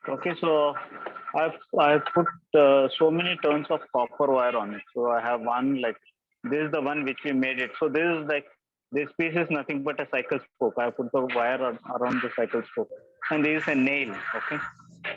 Okay, so I've put so many turns of copper wire on it. So I have one like this is the one which we made it. So this is like this piece is nothing but a cycle spoke. I put the wire around the cycle spoke, and this is a nail. Okay,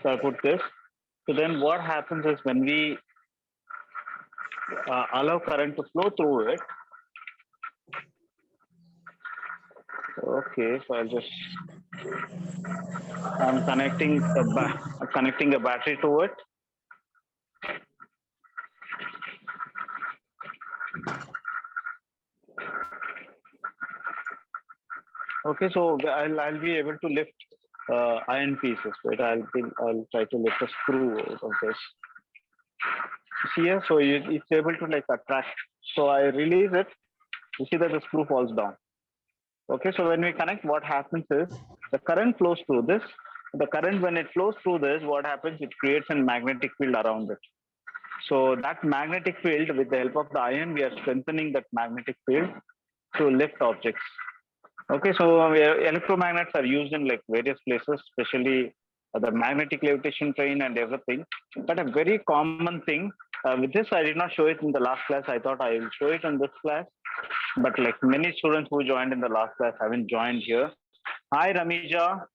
so I put this. So then what happens is when we allow current to flow through it. Okay, so I'm connecting a battery to it. Okay, so I'll be able to lift iron pieces, right? I'll try to lift a screw out of this. See here, so it's able to like attract. So I release it. You see that the screw falls down. Okay, so when we connect, what happens is the current flows through this. The current, when it flows through this, what happens? It creates a magnetic field around it. So that magnetic field, with the help of the iron, we are strengthening that magnetic field to lift objects. Okay, so electromagnets are used in like various places, especially the magnetic levitation train and everything. But a very common thing with this, I did not show it in the last class. I thought I will show it in this class, but like many students who joined in the last class haven't joined here. Hi, Ramija.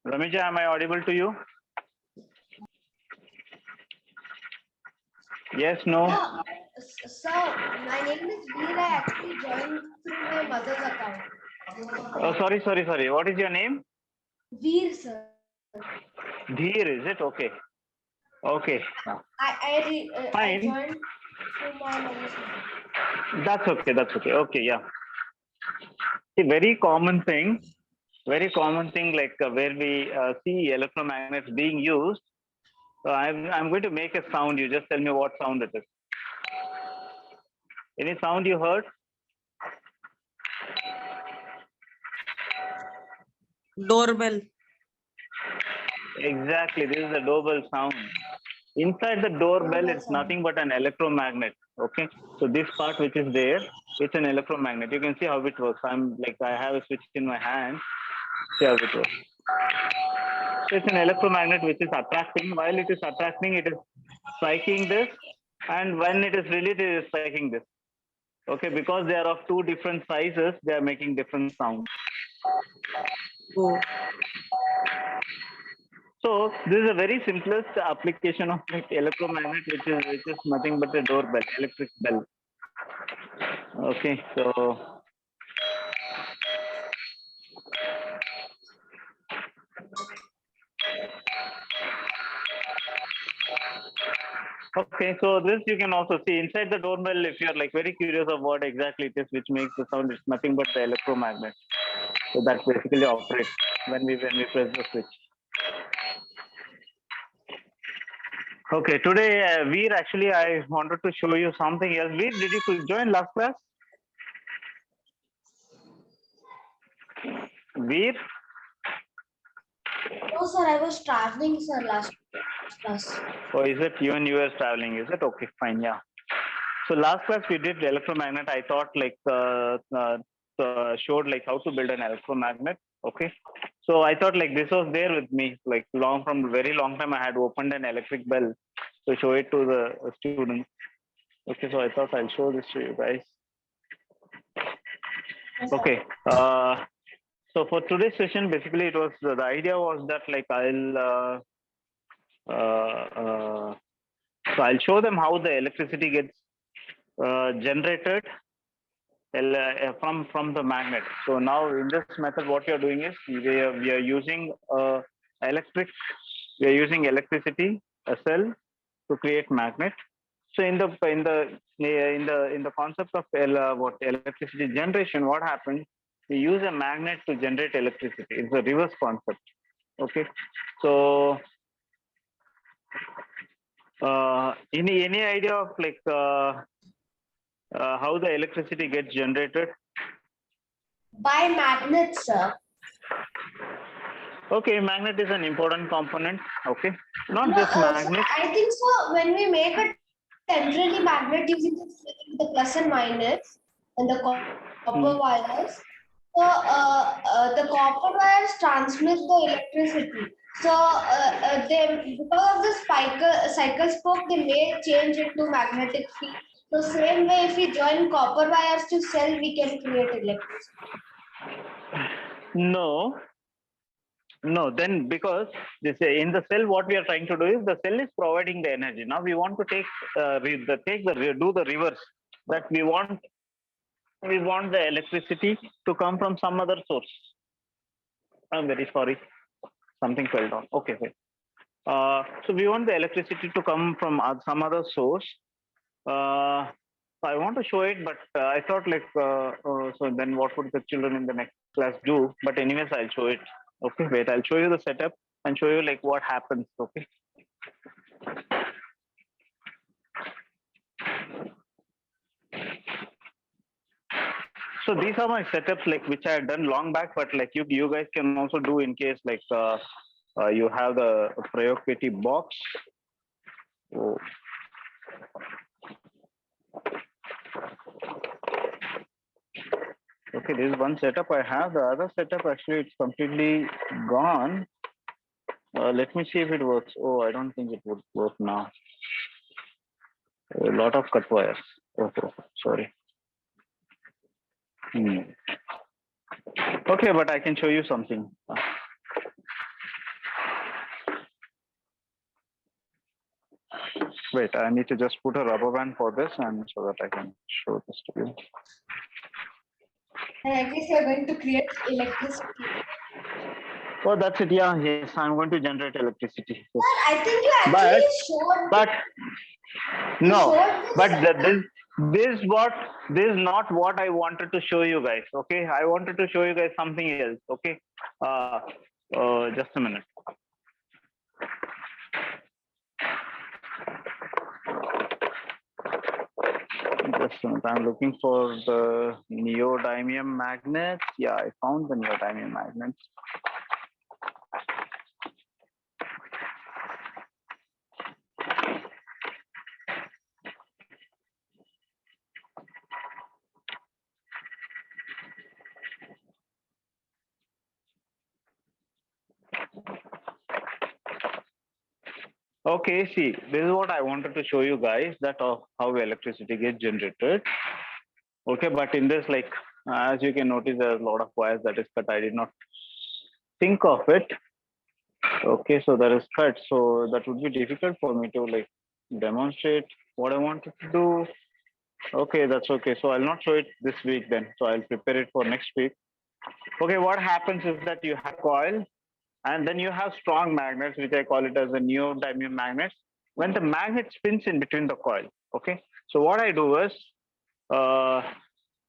Ramija, am I audible to you? Yes, no. Sir, my name is Veer. I actually joined through my mother's account. Oh, sorry. What is your name? Veer, sir. Dheer, is it? Okay. Okay. I Fine. joined through my mother's account. That's okay. Okay, yeah. A very common thing like where we see electromagnets being used. So I'm going to make a sound. You just tell me what sound it is. Any sound you heard? Doorbell. Exactly. This is the doorbell sound. Inside the doorbell, it's nothing but an electromagnet. Okay. So this part which is there, it's an electromagnet. You can see how it works. I have a switch in my hand. See how it works. So it's an electromagnet which is attracting. While it is attracting, it is striking this, and when it is released, it is striking this. Okay, because they are of two different sizes, they are making different sounds. Oh. So this is a very simplest application of like electromagnet, which is nothing but a doorbell, electric bell. Okay, so okay, so this you can also see inside the doorbell. If you're like very curious of what exactly it is which makes the sound, it's nothing but the electromagnet. So that basically operates when we press the switch. Okay, today Veer, actually I wanted to show you something else. Veer, did you join last class? Veer? No, sir, I was traveling, sir, last class. Oh, is it you and you were traveling? Is it okay? Fine, yeah. So last class we did electromagnet. I thought like showed like how to build an electromagnet. Okay. So I thought like this was there with me like from a very long time. I had opened an electric bell to show it to the students. Okay, so I thought I'll show this to you guys. Yes, Okay. So for today's session, basically it was the idea was that like so I'll show them how the electricity gets generated from the magnet. So now in this method, what you're doing is we are using electric, we are using electricity, a cell to create magnet. So in the concept of electricity generation, what happens? We use a magnet to generate electricity. It's a reverse concept. Okay, so any idea of like how the electricity gets generated? by magnets, sir. Okay, magnet is an important component. Okay, not No, just sir, magnet. I think so. When we make a temporary magnet using the the plus and minus and the copper wires. So the copper wires transmit the electricity. So they, because of the cycle spoke, they may change into magnetic field. So same way, if we join copper wires to cell, we can create electricity. No, no. Then because this in the cell, what we are trying to do is the cell is providing the energy. Now we want to take do the reverse. That we want the electricity to come from some other source. I'm very sorry, something fell down. Okay, wait. So we want the electricity to come from some other source. I want to show it, but I thought like, so then what would the children in the next class do? But anyways, I'll show it. Okay, wait, I'll show you the setup and show you like what happens. Okay. So these are my setups like which I had done long back, but like you guys can also do in case like you have the PrayogPeti box. Oh. Okay, this is one setup I have. The other setup actually it's completely gone. Let me see if it works. Oh, I don't think it would work now. A lot of cut wires. Oh, sorry. Okay, but I can show you something. Wait, I need to just put a rubber band for this and so that I can show this to you. And I guess you're going to create electricity. Oh, that's it. Yeah, yes, I'm going to generate electricity. Sir, I think you actually showed. But no, but this this is not what I wanted to show you guys. Okay, I wanted to show you guys something else. Okay, just a minute. Just a minute. I'm looking for the neodymium magnets. Yeah, I found the neodymium magnets. Okay, see, this is what I wanted to show you guys, that of how electricity gets generated. Okay, but in this, like, as you can notice, there's a lot of wires that is cut. I did not think of it. Okay, so that is cut. So that would be difficult for me to like demonstrate what I wanted to do. Okay, that's okay. So I'll not show it this week then. So I'll prepare it for next week. Okay, what happens is that you have coil and then you have strong magnets, which I call it as a neodymium magnets. When the magnet spins in between the coil, okay. So what I do is,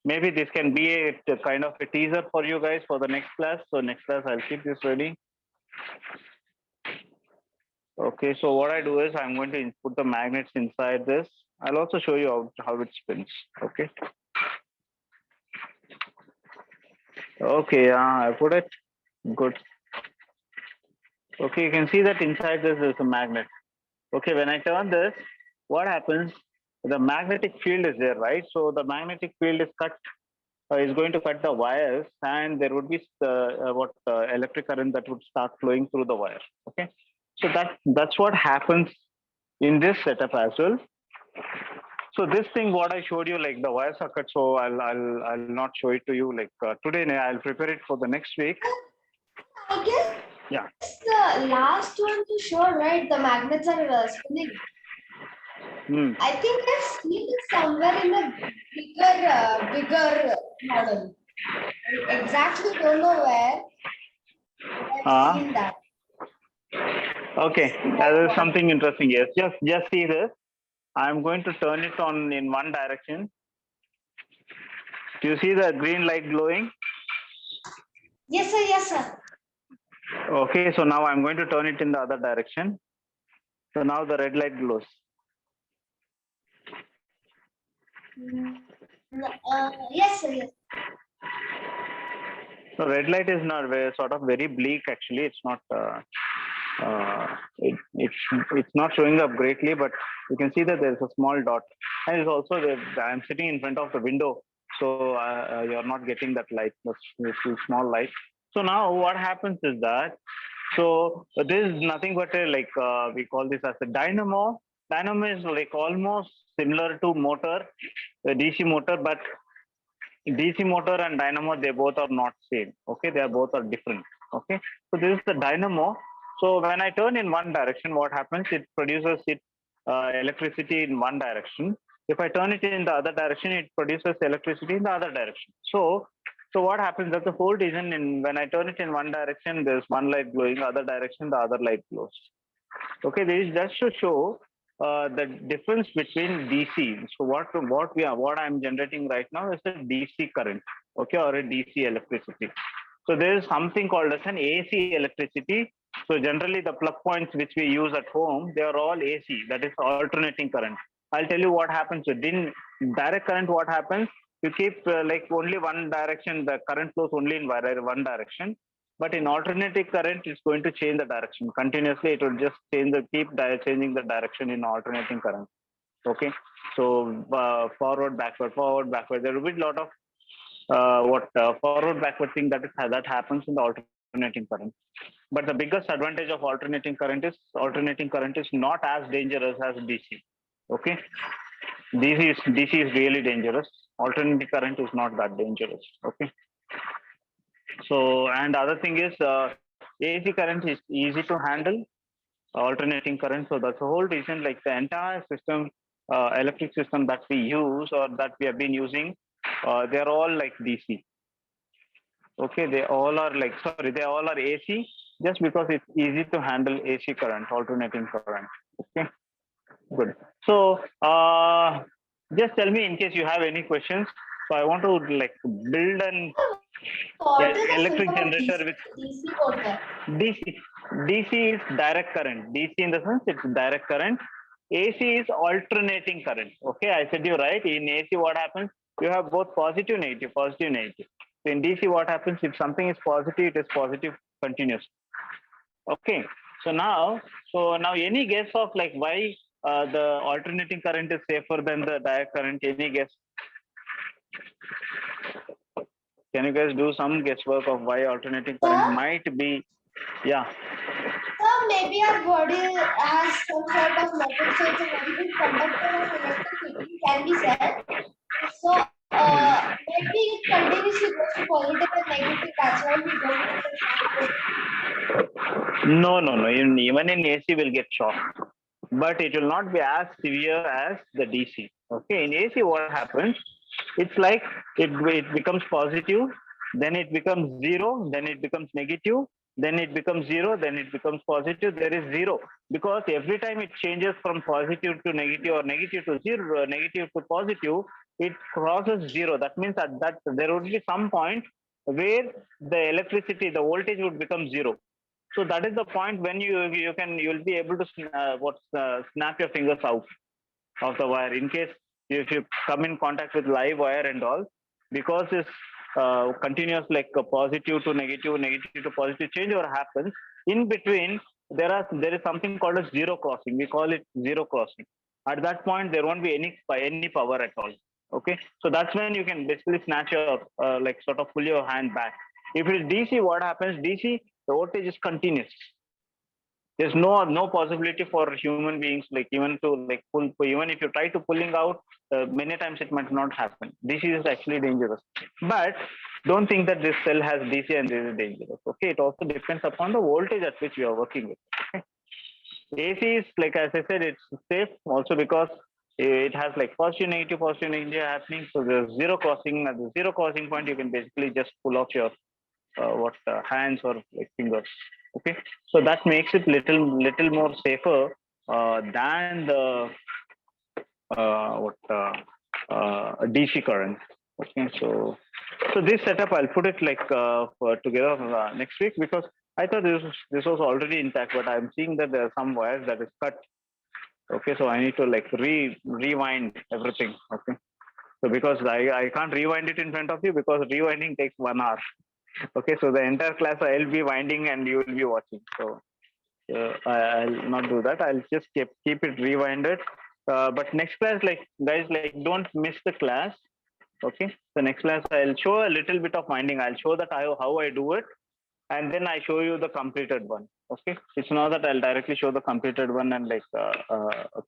maybe this can be a kind of a teaser for you guys for the next class. So next class, I'll keep this ready. Okay, so what I do is I'm going to put the magnets inside this. I'll also show you how it spins. Okay. Okay, I put it. Good. Okay, you can see that inside this is a magnet. Okay, when I turn this, what happens? The magnetic field is there, right? So the magnetic field is going to cut the wires, and there would be electric current that would start flowing through the wire. Okay, so that's what happens in this setup as well. So this thing, what I showed you, like the wire are cut. So I'll not show it to you like today. I'll prepare it for the next week. I guess. Yeah. The last one to show, right? The magnets are spinning. I think I've seen it somewhere in a bigger model. I exactly don't know where. I've seen that. Okay, that is something interesting. Yes, just see this. I'm going to turn it on in one direction. Do you see the green light glowing? Yes, sir. Yes, sir. Okay, so now I'm going to turn it in the other direction. So now the red light glows. Yes, sir. Yes. So red light is not sort of very bleak. Actually, it's not. It's not showing up greatly, but you can see that there's a small dot, and it's also I'm sitting in front of the window, so you're not getting that light, this small light. So now what happens is that, so this is nothing but a, we call this as a dynamo. Dynamo is like almost similar to motor, the DC motor, but DC motor and dynamo, they both are not same. Okay, they are both are different. Okay, so this is the dynamo. So when I turn in one direction, what happens? It produces electricity in one direction. If I turn it in the other direction, it produces electricity in the other direction. So what happens? That's the whole reason. When I turn it in one direction, there's one light glowing. Other direction, the other light glows. Okay, this is just to show the difference between DC. So what I'm generating right now is a DC current, okay, or a DC electricity. So there is something called as an AC electricity. So generally the plug points which we use at home, they are all AC, that is alternating current. I'll tell you what happens within direct current. What happens? You keep like only one direction, the current flows only in one direction. But in alternating current, it's going to change the direction continuously. It will just changing the direction in alternating current. Okay, so forward, backward, forward, backward. There will be a lot of forward, backward thing that happens in the alternating current. But the biggest advantage of alternating current is not as dangerous as DC. Okay, DC is really dangerous. Alternating current is not that dangerous. Okay. So, and other thing is AC current is easy to handle, alternating current. So that's the whole reason, like the entire system, electric system that we use or that we have been using, they're all like DC. Okay, they all are AC, just because it's easy to handle AC current, alternating current. Okay, good. So just tell me in case you have any questions. So I want to like build an What is the electric system of generator with DC motor? DC. DC is direct current. DC in the sense it's direct current. AC is alternating current. Okay, I said you right. In AC, what happens? You have both positive, negative, positive, negative. So in DC, what happens? If something is positive, it is positive continuous. Okay. So now, any guess of like why the alternating current is safer than the direct current? Any guess? Can you guys do some guesswork of why alternating current Sir? might be? Yeah. So maybe our body has some sort of metal, so it's a very good conductor of electricity, can be said. So maybe it continuously goes to positive and negative. That's why we don't get the shock. No. Even in AC will get shock, but it will not be as severe as the DC. Okay, in AC, what happens? It's like it becomes positive, then it becomes zero, then it becomes negative, then it becomes zero, then it becomes positive. There is zero because every time it changes from positive to negative or negative to zero, negative to positive, it crosses zero. That means that there would be some point where the electricity, the voltage would become zero. So that is the point when you'll be able to snap your fingers out of the wire in case if you come in contact with live wire and all, because this continuous like a positive to negative, negative to positive changeover happens. In between there is something called as zero crossing. We call it zero crossing. At that point there won't be any power at all. Okay, so that's when you can basically snatch your like sort of pull your hand back. If it is DC, what happens? DC, the voltage is continuous. There's no possibility for human beings like even to like pull, even if you try to pulling out, many times it might not happen. DC is actually dangerous, but don't think that this cell has DC and this is dangerous. Okay, it also depends upon the voltage at which you are working with. Okay? AC is like, as I said, it's safe also because it has like positive negative happening, so there's zero crossing. At the zero crossing point you can basically just pull off your hands or like fingers. Okay, so that makes it little more safer than the DC current. Okay, so this setup I'll put it like together next week because I thought this was already intact, but I'm seeing that there are some wires that is cut. Okay, so I need to like rewind everything. Okay, so because I can't rewind it in front of you because rewinding takes 1 hour. Okay, so the entire class I'll be winding and you will be watching. So I'll not do that. I'll just keep it rewinded but next class, like guys, like don't miss the class. Okay, the next class I'll show a little bit of winding. I'll show that how I do it, and then I show you the completed one. Okay, it's not that I'll directly show the completed one and like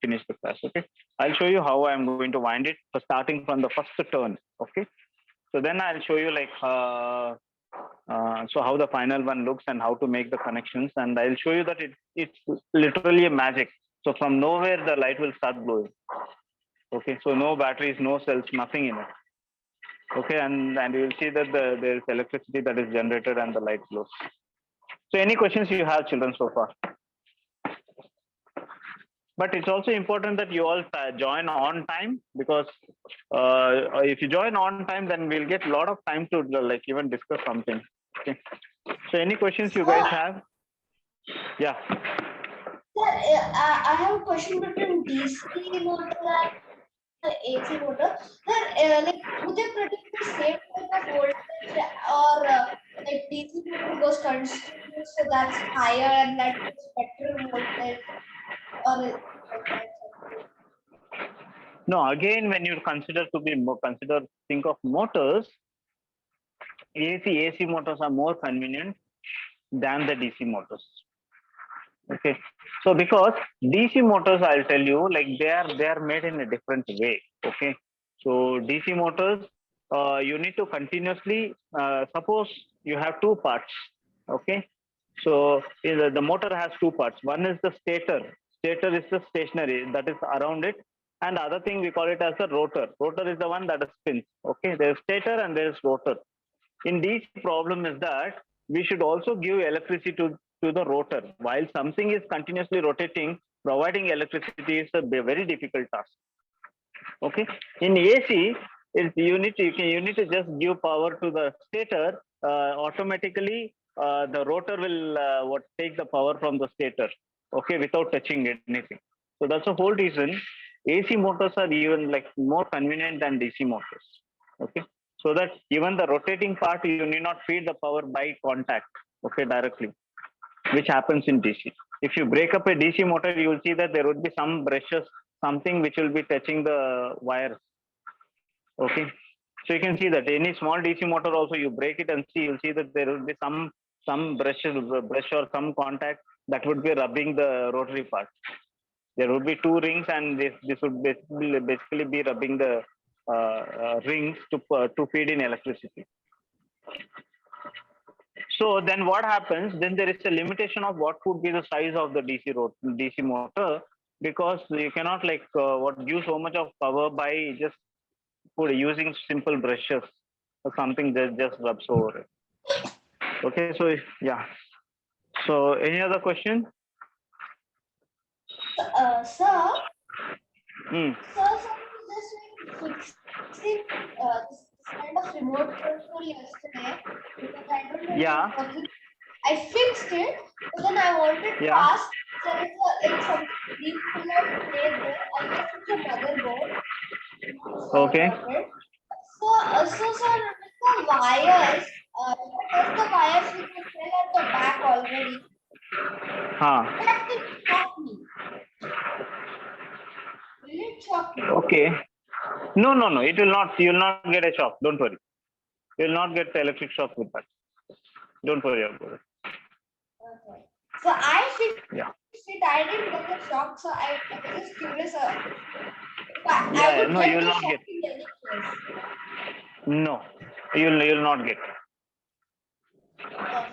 finish the class. Okay, I'll show you how I'm going to wind it for starting from the first turn. Okay, so then I'll show you like so how the final one looks and how to make the connections, and I'll show you that it's literally a magic. So from nowhere the light will start glowing. Okay, so no batteries, no cells, nothing in it. Okay, and you will see that there is electricity that is generated and the light glows. So any questions you have, children, so far? But it's also important that you all join on time, because if you join on time, then we'll get a lot of time to like even discuss something. Okay. So any questions you guys have? Yeah. Sir, I have a question between DC motor and AC motor. Sir, like, would they produce the same type of voltage, or like DC motor goes continuous, so that's higher and that gives better voltage, or like that? No, again, when you consider to be more think of motors, AC motors are more convenient than the DC motors. Okay, so because DC motors, I'll tell you, like they are made in a different way. Okay, so DC motors, you need to continuously suppose you have two parts. Okay, so the motor has two parts. One is the stator. Stator is the stationary that is around it, and the other thing we call it as the rotor. Rotor is the one that spins. Okay, there is stator and there is rotor. In DC problem is that we should also give electricity to the rotor. While something is continuously rotating, providing electricity is a very difficult task. Okay, in AC, you need to just give power to the stator. Automatically, the rotor will take the power from the stator. Okay, without touching anything. So that's the whole reason AC motors are even like more convenient than DC motors. Okay, so that even the rotating part, you need not feed the power by contact. Okay, directly, which happens in DC. If you break up a DC motor, you will see that there would be some brushes, something which will be touching the wires. Okay, so you can see that any small DC motor also, you break it and see, you'll see that there will be some brush or some contact that would be rubbing the rotary part. There would be two rings, and this would basically be rubbing the rings to feed in electricity. So then what happens? Then there is a limitation of what could be the size of the DC motor, because you cannot like give so much of power by just using simple brushes or something that just rubs over it. Okay, so yeah. So any other question? Sir, Hmm. this fixing this kind of remote control yesterday, because I don't know if Yeah. it's working. I fixed it, but then I wanted to Yeah. ask, there is like some deep colored plate there. I guess it's a motherboard. I'm not sure Okay. about it. So sir, with the wires, if I test the wires with the cell at the back already, that will shock me. Will it shock me? Okay. No. It will not. You will not get a shock. Don't worry. You will not get electric shock with that. Don't worry about it. Okay. So I fixed Yeah. it. I didn't get the shock. So I was just curious. I Yeah. would No, get you will the not shock get. in any case. No, you'll not get.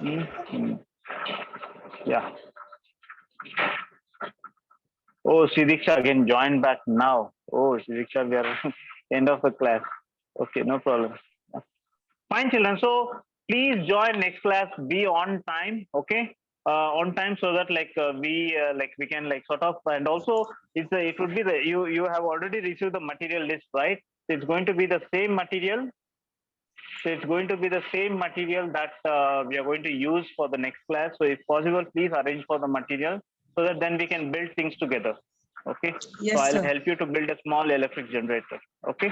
Okay. Yeah. Oh, Sidiksha again joined back now. Oh, Sidiksha, we are end of the class. Okay, no problem. Fine, children. So please join next class. Be on time. Okay, on time, so that we can like sort of, and also it would be you have already received the material list, right? It's going to be the same material. So it's going to be the same material that we are going to use for the next class. So if possible, please arrange for the material, so that then we can build things together. Okay. Yes, so I'll sir. help you to build a small electric generator. Okay.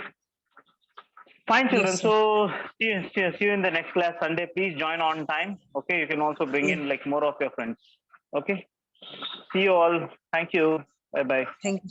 Fine, children. Yes, sir. So see you in the next class Sunday. Please join on time. Okay. You can also bring in like more of your friends. Okay. See you all. Thank you. Bye bye. Thank you.